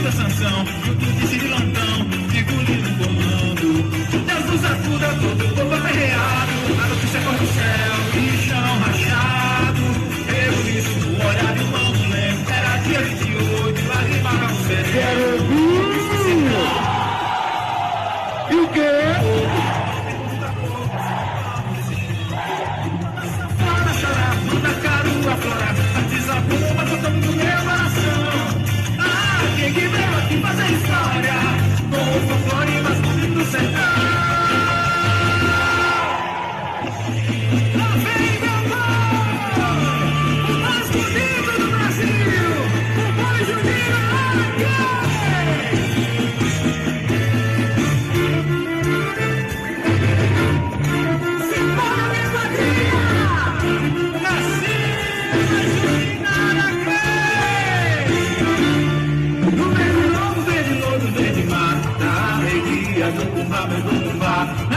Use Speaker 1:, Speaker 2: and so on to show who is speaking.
Speaker 1: da Sansão, junto de Cirilantão, figurino no comando. Deus nos ajuda, todo o povo aperreado, a notícia cor do céu e chão rachado. Eu isso no olhar e o mão não lembro, era dia 28, lá de Barra o Sereno.
Speaker 2: E o quê?
Speaker 1: Flora chorar, manda carua florar, artista bomba, tocando meu coração. Ah, quem que veio aqui fazer história, com o folclore mais bonito do sertão. Lá vem meu povo, o mais bonito do Brasil, o boi Juninho. Do Cumbá, meu do Cumbá.